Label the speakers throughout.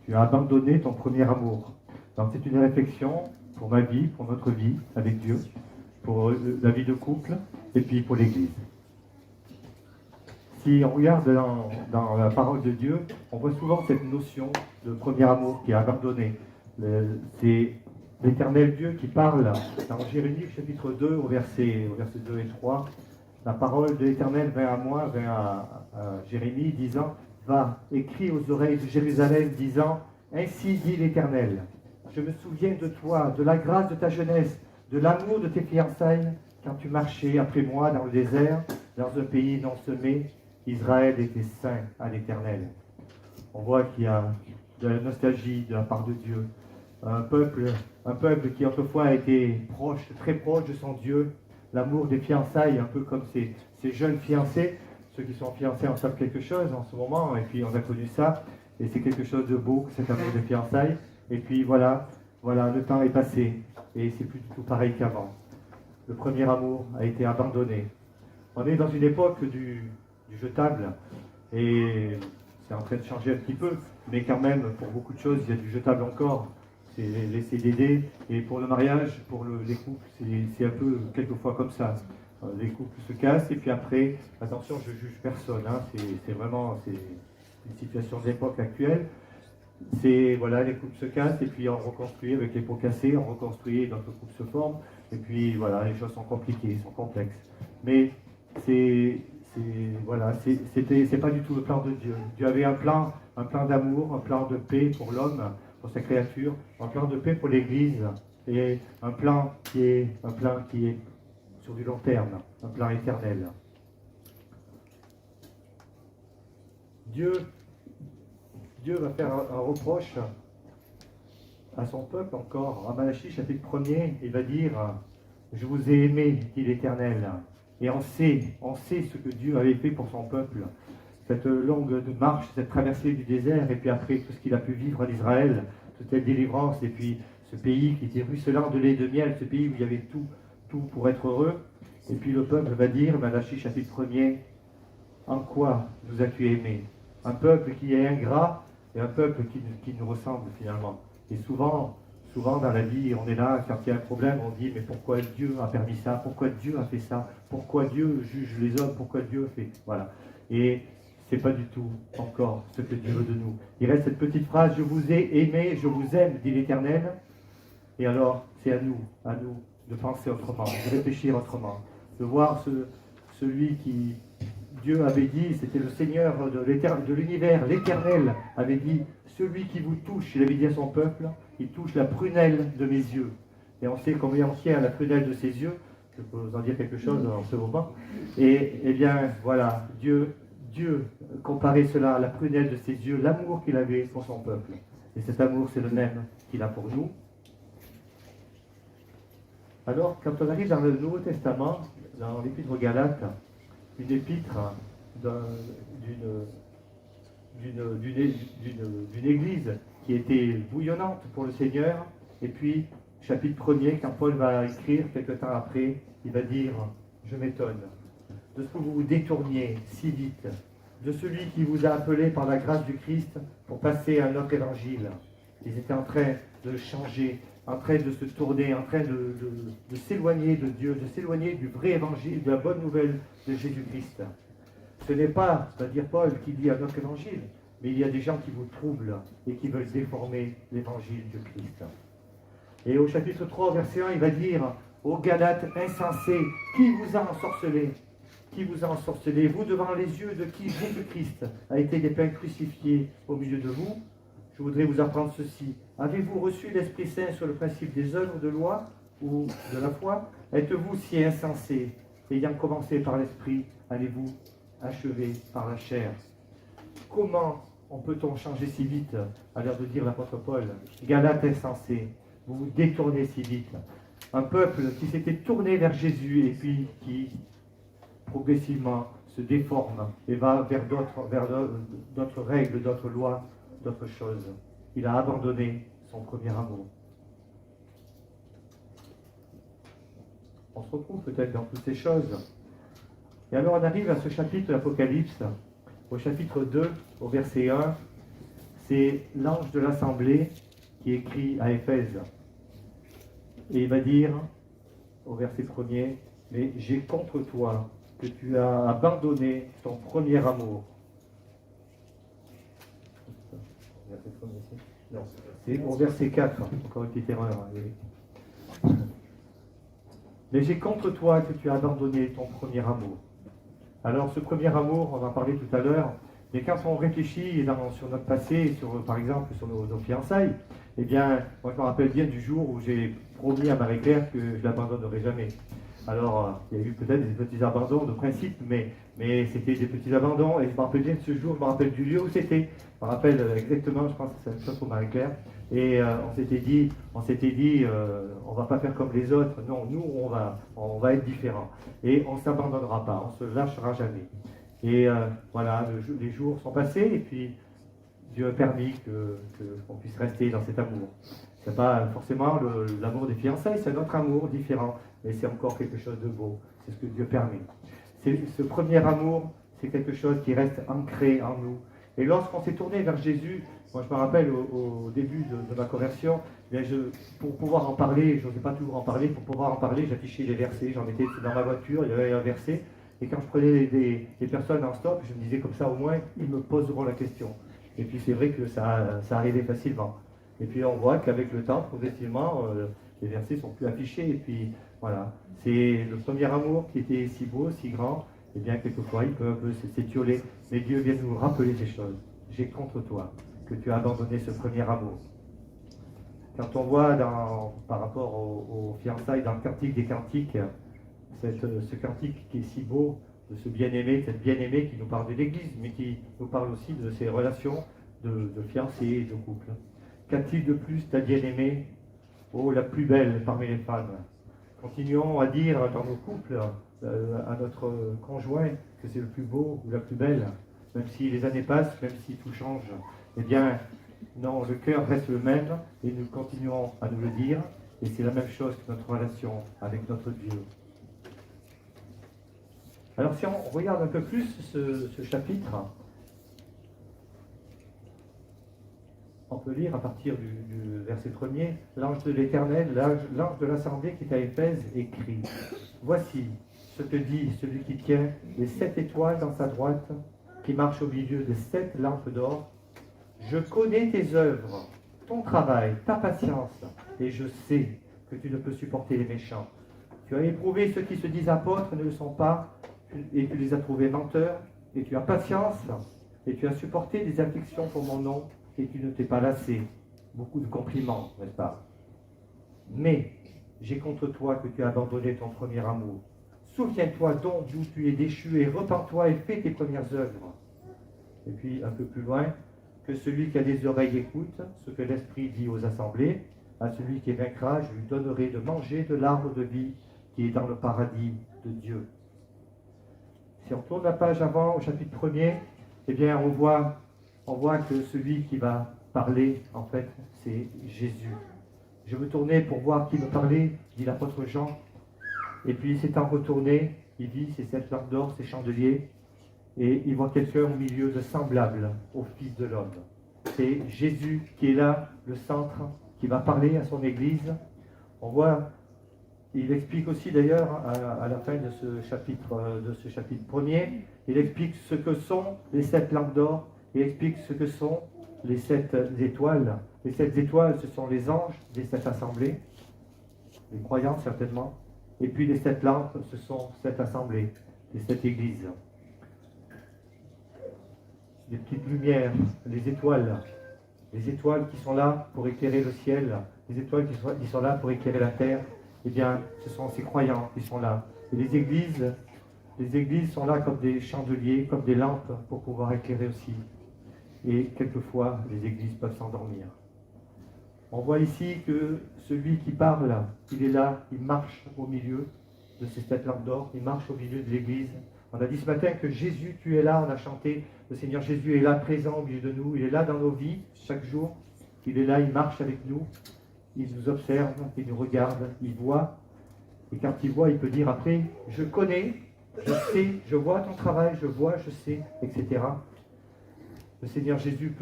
Speaker 1: Tu as abandonné ton premier amour. Donc c'est une réflexion pour ma vie, pour notre vie avec Dieu, pour la vie de couple et puis pour l'Église. Si on regarde dans la parole de Dieu, on voit souvent cette notion de premier amour qui est abandonné. C'est l'Éternel Dieu qui parle dans Jérémie chapitre 2 au verset 2 et 3. La parole de l'Éternel vint à moi, vint à Jérémie disant, va, écris aux oreilles de Jérusalem disant, ainsi dit l'Éternel, je me souviens de toi, de la grâce de ta jeunesse, de l'amour de tes fiançailles, quand tu marchais après moi dans le désert, dans un pays non semé. Israël était saint à l'Éternel. On voit qu'il y a de la nostalgie de la part de Dieu. Un peuple qui autrefois a été proche, très proche de son Dieu. L'amour des fiançailles, un peu comme ces jeunes fiancés. Ceux qui sont fiancés en savent quelque chose en ce moment, et puis on a connu ça. Et c'est quelque chose de beau, cet amour des fiançailles. Et puis voilà, le temps est passé, et c'est plus du tout pareil qu'avant. Le premier amour a été abandonné. On est dans une époque du jetable, et c'est en train de changer un petit peu, mais quand même, pour beaucoup de choses, il y a du jetable encore. C'est les CDD, et pour le mariage, pour les couples, c'est un peu quelquefois comme ça. Les couples se cassent, et puis après, attention, je juge personne, hein, c'est vraiment une situation de l'époque actuelle. Voilà, les couples se cassent, et puis on reconstruit avec les pots cassés, on reconstruit, et notre couple se forme, et puis voilà, les choses sont compliquées, sont complexes. Mais c'est pas du tout le plan de Dieu. Dieu avait un plan d'amour, un plan de paix pour l'homme, pour sa créature, un plan de paix pour l'Église, et un plan qui est sur du long terme, un plan éternel. Dieu va faire un reproche à son peuple encore. En Malachie chapitre 1er, il va dire « Je vous ai aimé, dit l'Éternel ». Et on sait ce que Dieu avait fait pour son peuple. Cette longue marche, cette traversée du désert, et puis après tout ce qu'il a pu vivre en Israël, toute cette délivrance, et puis ce pays qui était ruisselant de lait et de miel, ce pays où il y avait tout pour être heureux. Et puis le peuple va dire, Malachie chapitre 1er, « En quoi nous as-tu aimés ?» Un peuple qui est ingrat et un peuple qui nous ressemble finalement. Et souvent dans la vie, on est là, quand il y a un problème, on dit, mais pourquoi Dieu a permis ça? Pourquoi Dieu a fait ça? Pourquoi Dieu juge les hommes? Pourquoi Dieu fait? Voilà. Et c'est pas du tout encore ce que Dieu veut de nous. Il reste cette petite phrase, je vous ai aimé, je vous aime, dit l'Éternel. Et alors, c'est à nous de penser autrement, de réfléchir autrement, de voir celui qui, Dieu avait dit, c'était le Seigneur de l'univers, l'Éternel avait dit, celui qui vous touche, il avait dit à son peuple, il touche la prunelle de mes yeux. Et on sait combien on tient à la prunelle de ses yeux, je peux vous en dire quelque chose en ce moment. Et eh bien, voilà, Dieu comparait cela à la prunelle de ses yeux, l'amour qu'il avait pour son peuple. Et cet amour, c'est le même qu'il a pour nous. Alors, quand on arrive dans le Nouveau Testament, dans l'Épître aux Galates, une épître d'une église qui était bouillonnante pour le Seigneur, et puis, chapitre 1er, quand Paul va écrire, quelque temps après, il va dire, je m'étonne de ce que vous vous détourniez si vite de celui qui vous a appelé par la grâce du Christ pour passer à notre évangile. Ils étaient en train de changer, en train de se tourner, en train de s'éloigner de Dieu, de s'éloigner du vrai évangile, de la bonne nouvelle de Jésus-Christ. Ce n'est pas, va dire Paul, qui dit à notre évangile, mais il y a des gens qui vous troublent et qui veulent déformer l'évangile de Christ. Et au chapitre 3, verset 1, il va dire, ô Galates insensés, qui vous a ensorcelé? Qui vous a ensorcelé? Vous, devant les yeux de qui Jésus-Christ a été dépeint crucifié au milieu de vous? Je voudrais vous apprendre ceci. Avez-vous reçu l'Esprit Saint sur le principe des œuvres de loi ou de la foi? Êtes-vous si insensés? Ayant commencé par l'Esprit, allez-vous achever par la chair? Comment peut-on changer si vite, à l'air de dire l'apôtre Paul? Galates insensés, vous vous détournez si vite. Un peuple qui s'était tourné vers Jésus et puis qui progressivement se déforme et va vers d'autres règles, d'autres lois, d'autres choses. Il a abandonné son premier amour. On se retrouve peut-être dans toutes ces choses. Et alors on arrive à ce chapitre de l'Apocalypse, au chapitre 2, au verset 1. c'est l'ange de l'assemblée qui écrit à Éphèse. Et il va dire, au verset 1er, « Mais j'ai contre toi que tu as abandonné ton premier amour. » Non, c'est au verset 4, encore une petite erreur. Mais j'ai contre toi que tu as abandonné ton premier amour. Alors ce premier amour, on en parlait tout à l'heure, mais quand on réfléchit sur notre passé, par exemple sur nos fiançailles, eh bien, moi je me rappelle bien du jour où j'ai promis à Marie-Claire que je ne l'abandonnerai jamais. Alors, il y a eu peut-être des petits abandons de principe, mais c'était des petits abandons, et je me rappelle bien de ce jour, je me rappelle du lieu où c'était, je me rappelle exactement, je pense que c'est la même chose pour Marie-Claire, et on s'était dit, on ne va pas faire comme les autres, non, nous, on va être différents, et on ne s'abandonnera pas, on ne se lâchera jamais. Et voilà, les jours sont passés, et puis Dieu a permis qu'on puisse rester dans cet amour. Ce n'est pas forcément l'amour des fiançailles, c'est notre amour différent, mais c'est encore quelque chose de beau. C'est ce que Dieu permet. Ce premier amour, c'est quelque chose qui reste ancré en nous. Et lorsqu'on s'est tourné vers Jésus, moi je me rappelle au début de ma conversion, pour pouvoir en parler, je n'osais pas toujours en parler, pour pouvoir en parler, j'affichais les versets, j'en mettais dans ma voiture, il y avait un verset, et quand je prenais des personnes en stop, je me disais comme ça, au moins, ils me poseront la question. Et puis c'est vrai que ça arrivait facilement. Et puis on voit qu'avec le temps, progressivement, les versets sont plus affichés. Et puis voilà, c'est le premier amour qui était si beau, si grand. Et bien quelquefois, il peut un peu s'étioler. Mais Dieu vient nous rappeler ces choses. J'ai contre toi que tu as abandonné ce premier amour. Quand on voit par rapport aux fiançailles dans le Cantique des Cantiques, ce cantique qui est si beau, de ce bien-aimé, cette bien-aimée qui nous parle de l'Église, mais qui nous parle aussi de ses relations de fiancés et de couple. Qu'a-t-il de plus ta bien-aimée, oh la plus belle parmi les femmes? Continuons à dire dans nos couples, à notre conjoint, que c'est le plus beau ou la plus belle, même si les années passent, même si tout change. Eh bien, non, le cœur reste le même et nous continuons à nous le dire, et c'est la même chose que notre relation avec notre Dieu. Alors si on regarde un peu plus ce chapitre, on peut lire à partir du verset 1er, l'ange de l'Éternel, l'ange de l'assemblée qui est à Éphèse, écrit, « Voici ce que dit celui qui tient les 7 étoiles dans sa droite, qui marche au milieu des 7 lampes d'or. Je connais tes œuvres, ton travail, ta patience, et je sais que tu ne peux supporter les méchants. Tu as éprouvé ceux qui se disent apôtres et ne le sont pas, et tu les as trouvés menteurs, et tu as patience, et tu as supporté des afflictions pour mon nom, et tu ne t'es pas lassé. » Beaucoup de compliments, n'est-ce pas? Mais j'ai contre toi que tu as abandonné ton premier amour. Souviens-toi donc d'où tu es déchu, et repens-toi et fais tes premières œuvres. Et puis, un peu plus loin, que celui qui a des oreilles écoute ce que l'Esprit dit aux assemblées. À celui qui vaincra, je lui donnerai de manger de l'arbre de vie qui est dans le paradis de Dieu. Si on tourne la page avant, au chapitre 1er, eh bien, on voit que celui qui va parler, en fait, c'est Jésus. Je me tournais pour voir qui me parlait, dit l'apôtre Jean. Et puis, s'étant retourné, il dit, c'est cette lampe d'or, ces chandeliers, et il voit quelqu'un au milieu de semblable au Fils de l'homme. C'est Jésus qui est là, le centre, qui va parler à son Église. On voit, il explique aussi d'ailleurs à la fin de ce chapitre premier, il explique ce que sont les 7 lampes d'or, il explique ce que sont les 7 étoiles. Les 7 étoiles, ce sont les anges des 7 assemblées, les croyants certainement, et puis les 7 lampes, ce sont 7 assemblées, les 7 églises. Les petites lumières, les étoiles qui sont là pour éclairer le ciel, les étoiles qui sont là pour éclairer la terre, eh bien, ce sont ces croyants qui sont là. Et les églises sont là comme des chandeliers, comme des lampes pour pouvoir éclairer aussi. Et quelquefois, les églises peuvent s'endormir. On voit ici que celui qui parle, il est là, il marche au milieu de ces 7 lampes d'or, il marche au milieu de l'église. On a dit ce matin que Jésus, tu es là, on a chanté, le Seigneur Jésus est là, présent au milieu de nous, il est là dans nos vies, chaque jour, il est là, il marche avec nous, il nous observe, il nous regarde, il voit, et quand il voit, il peut dire après, je connais, je sais, je vois ton travail, je vois, je sais, etc. Le Seigneur Jésus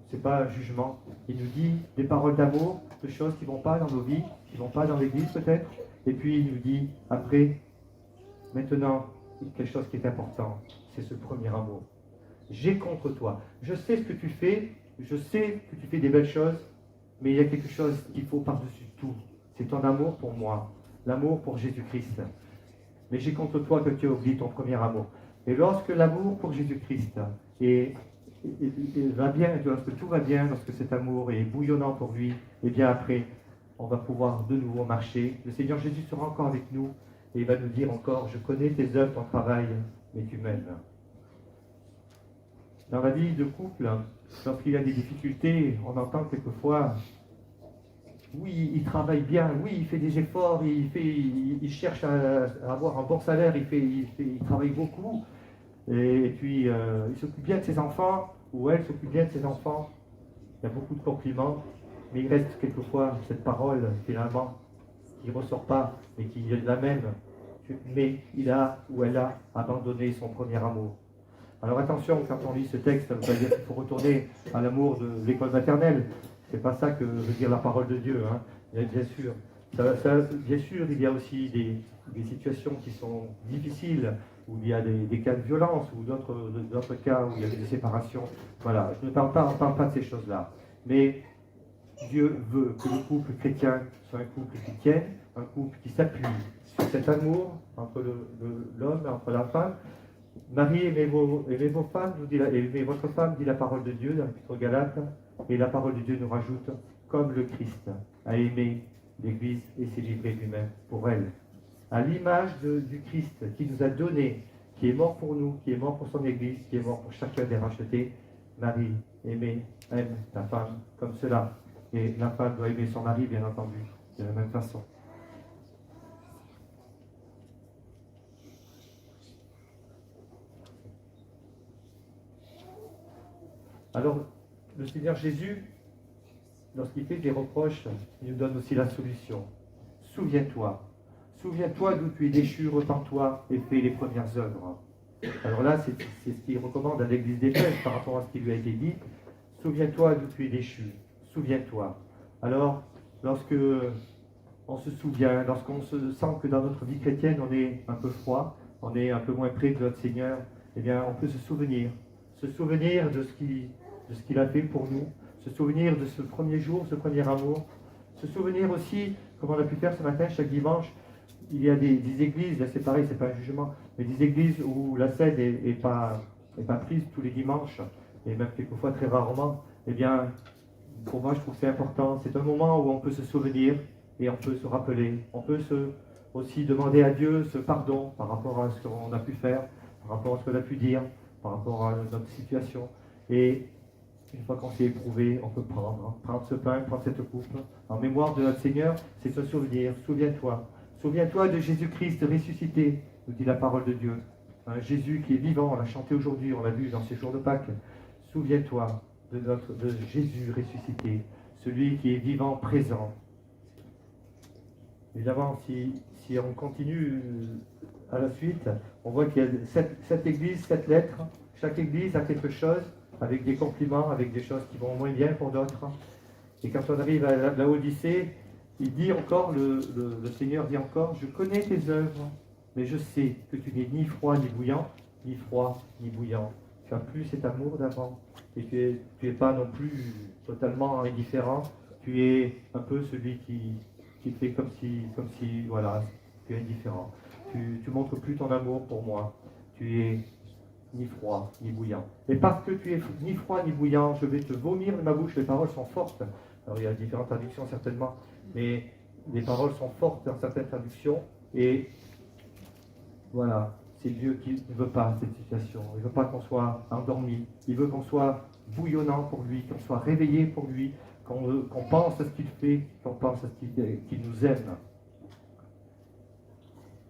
Speaker 1: c'est pas un jugement, il nous dit des paroles d'amour, de choses qui ne vont pas dans nos vies, qui ne vont pas dans l'Église peut-être, et puis il nous dit après, maintenant, quelque chose qui est important, c'est ce premier amour. J'ai contre toi. Je sais ce que tu fais, je sais que tu fais des belles choses, mais il y a quelque chose qu'il faut par-dessus tout. C'est ton amour pour moi, l'amour pour Jésus-Christ. Mais j'ai contre toi que tu as oublié ton premier amour. Et lorsque l'amour pour Jésus-Christ va bien, lorsque tout va bien, lorsque cet amour est bouillonnant pour lui, et bien après, on va pouvoir de nouveau marcher. Le Seigneur Jésus sera encore avec nous et il va nous dire encore, je connais tes œuvres, ton travail, mais tu m'aimes. Dans la vie de couple, lorsqu'il y a des difficultés, on entend quelquefois, oui, il travaille bien, oui, il fait des efforts, il cherche à avoir un bon salaire, il travaille beaucoup, et puis il s'occupe bien de ses enfants, ou elle s'occupe bien de ses enfants. Il y a beaucoup de compliments, mais il reste quelquefois cette parole, finalement, qui ne ressort pas, mais qui l'amène. Mais il a ou elle a abandonné son premier amour. Alors attention, quand on lit ce texte, ça ne veut pas dire qu'il faut retourner à l'amour de l'école maternelle. C'est pas ça que veut dire la parole de Dieu, hein. Bien sûr. Bien sûr, il y a aussi des situations qui sont difficiles, où il y a des cas de violence, ou d'autres cas où il y a des séparations. Voilà, je ne parle pas de ces choses-là. Mais Dieu veut que le couple chrétien soit un couple qui tienne, un couple qui s'appuie sur cet amour entre l'homme et entre la femme. Marie, aimez vos femmes, aimez votre femme, dit la parole de Dieu dans l'Épître aux Galates, et la parole de Dieu nous rajoute, comme le Christ a aimé l'Église et s'est livré lui-même pour elle. À l'image du Christ qui nous a donné, qui est mort pour nous, qui est mort pour son Église, qui est mort pour chacun des rachetés, Marie, aime ta femme comme cela. Et la femme doit aimer son mari, bien entendu, de la même façon. Alors, le Seigneur Jésus, lorsqu'il fait des reproches, il nous donne aussi la solution. Souviens-toi d'où tu es déchu, repens-toi et fais les premières œuvres. Alors là, c'est ce qu'il recommande à l'église d'Éphèse par rapport à ce qui lui a été dit. Souviens-toi d'où tu es déchu, souviens-toi. Alors, lorsque on se souvient, lorsqu'on se sent que dans notre vie chrétienne, on est un peu froid, on est un peu moins près de notre Seigneur, eh bien, on peut se souvenir de ce qu'il a fait pour nous, se souvenir de ce premier jour, ce premier amour, se souvenir aussi, comme on a pu faire ce matin, chaque dimanche, il y a des églises, là c'est pareil, c'est pas un jugement, mais des églises où la scène n'est pas prise tous les dimanches, et même quelquefois très rarement, eh bien, pour moi je trouve que c'est important. C'est un moment où on peut se souvenir et on peut se rappeler, on peut aussi demander à Dieu ce pardon par rapport à ce qu'on a pu faire, par rapport à ce qu'on a pu dire, par rapport à notre situation. Et une fois qu'on s'est éprouvé, on peut prendre ce pain, prendre cette coupe, en mémoire de notre Seigneur, c'est se souvenir. Souviens-toi de Jésus-Christ ressuscité, nous dit la parole de Dieu. Un Jésus qui est vivant, on l'a chanté aujourd'hui, on l'a vu dans ces jours de Pâques. Souviens-toi de Jésus ressuscité, celui qui est vivant, présent. Évidemment, si on continue à la suite, on voit qu'il y a cette église, 7 lettres. Chaque église a quelque chose, avec des compliments, avec des choses qui vont moins bien pour d'autres. Et quand on arrive à la Odyssée, il dit encore, le Seigneur dit encore, je connais tes œuvres, mais je sais que tu n'es ni froid ni bouillant, ni froid ni bouillant. Tu n'as plus cet amour d'avant. Et tu es pas non plus totalement indifférent. Tu es un peu celui qui fait comme si voilà, tu es indifférent. Tu montres plus ton amour pour moi. Tu es ni froid, ni bouillant. Et parce que tu es ni froid, ni bouillant, je vais te vomir de ma bouche. Les paroles sont fortes. Alors il y a différentes traductions certainement, mais les paroles sont fortes dans certaines traductions. Et voilà, c'est Dieu qui ne veut pas cette situation. Il ne veut pas qu'on soit endormi. Il veut qu'on soit bouillonnant pour lui, qu'on soit réveillé pour lui, qu'on pense à ce qu'il fait, qu'on pense à ce qu'il nous aime.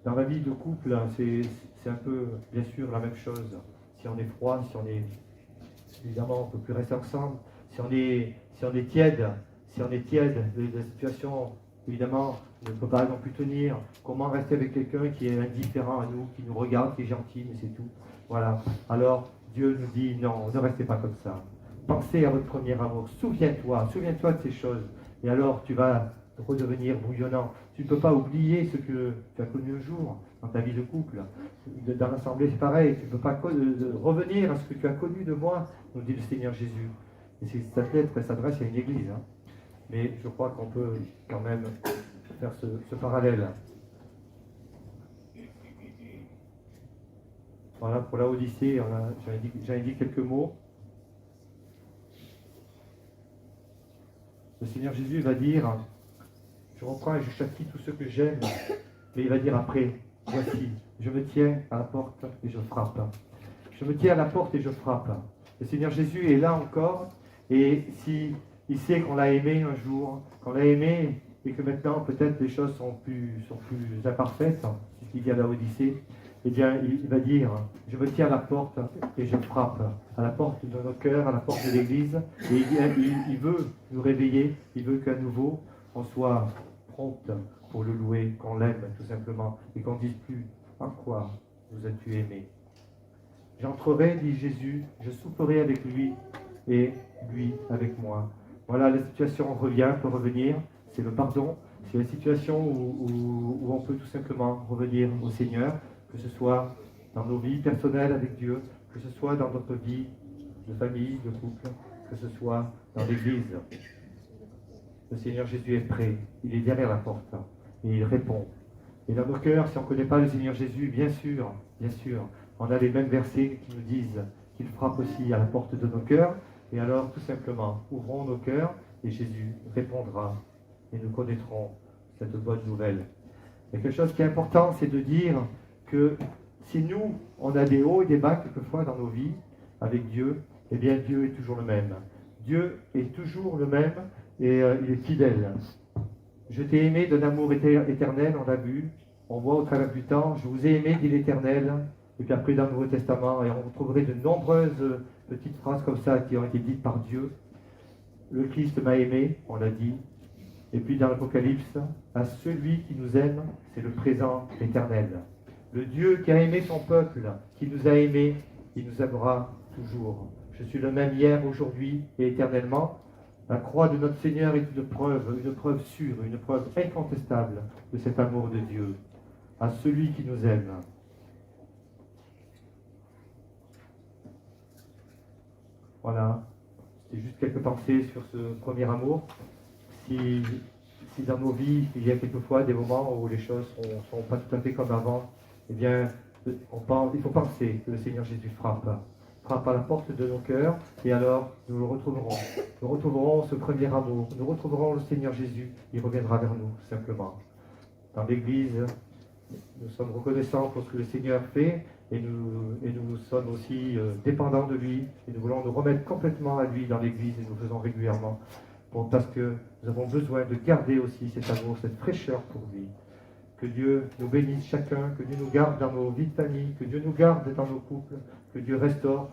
Speaker 1: Dans la vie de couple, c'est un peu, bien sûr, la même chose. Si on est froid, si on est, évidemment, on ne peut plus rester ensemble. Si on est tiède, la situation, évidemment, ne peut pas non plus tenir. Comment rester avec quelqu'un qui est indifférent à nous, qui nous regarde, qui est gentil, mais c'est tout. Voilà. Alors, Dieu nous dit non, ne restez pas comme ça. Pensez à votre premier amour, souviens-toi de ces choses. Et alors tu vas redevenir bouillonnant. Tu ne peux pas oublier ce que tu as connu un jour dans ta vie de couple. Dans l'assemblée, c'est pareil. Tu ne peux pas revenir à ce que tu as connu de moi, nous dit le Seigneur Jésus. Et cette lettre s'adresse à une église. Hein. Mais je crois qu'on peut quand même faire ce parallèle. Voilà, pour la Odyssée, j'avais dit quelques mots. Le Seigneur Jésus va dire, je reprends et je châtie tous ceux que j'aime, mais il va dire après, voici, je me tiens à la porte et je frappe. Je me tiens à la porte et je frappe. Le Seigneur Jésus est là encore, et si il sait qu'on l'a aimé un jour, qu'on l'a aimé, et que maintenant peut-être les choses sont plus imparfaites, c'est ce qu'il dit à la Odyssée, eh bien, il va dire, je me tiens à la porte et je frappe, à la porte de nos cœurs, à la porte de l'Église, et il veut nous réveiller, il veut qu'à nouveau, on soit prompte pour le louer, qu'on l'aime tout simplement, et qu'on ne dise plus, en quoi nous as-tu aimé? J'entrerai, dit Jésus, je souperai avec lui, et lui avec moi. Voilà, la situation peut revenir, c'est le pardon, c'est la situation où on peut tout simplement revenir au Seigneur, que ce soit dans nos vies personnelles avec Dieu, que ce soit dans notre vie de famille, de couple, que ce soit dans l'Église. Le Seigneur Jésus est prêt, il est derrière la porte, et il répond. Et dans nos cœurs, si on ne connaît pas le Seigneur Jésus, bien sûr, on a les mêmes versets qui nous disent qu'il frappe aussi à la porte de nos cœurs, et alors tout simplement, ouvrons nos cœurs, et Jésus répondra, et nous connaîtrons cette bonne nouvelle. Et quelque chose qui est important, c'est de dire que si nous, on a des hauts et des bas quelquefois dans nos vies avec Dieu, eh bien Dieu est toujours le même. Dieu est toujours le même et il est fidèle. Je t'ai aimé d'un amour éternel, on l'a vu, on voit au travers du temps, je vous ai aimé, dit l'Éternel, et puis après dans le Nouveau Testament, et on retrouverait de nombreuses petites phrases comme ça qui ont été dites par Dieu. Le Christ m'a aimé, on l'a dit, et puis dans l'Apocalypse, à celui qui nous aime, c'est le présent éternel. Le Dieu qui a aimé son peuple, qui nous a aimés, il nous aimera toujours. Je suis le même hier, aujourd'hui et éternellement. La croix de notre Seigneur est une preuve sûre, une preuve incontestable de cet amour de Dieu. À celui qui nous aime. Voilà, c'était juste quelques pensées sur ce premier amour. Si dans nos vies, il y a quelquefois des moments où les choses ne sont pas tout à fait comme avant, eh bien, il faut penser que le Seigneur Jésus frappe à la porte de nos cœurs, et alors nous le retrouverons. Nous retrouverons ce premier amour, nous retrouverons le Seigneur Jésus, il reviendra vers nous, simplement. Dans l'Église, nous sommes reconnaissants pour ce que le Seigneur fait, et nous sommes aussi dépendants de lui, et nous voulons nous remettre complètement à lui dans l'Église, et nous le faisons régulièrement, parce que nous avons besoin de garder aussi cet amour, cette fraîcheur pour lui. Que Dieu nous bénisse chacun, que Dieu nous garde dans nos vies de famille, que Dieu nous garde dans nos couples, que Dieu restaure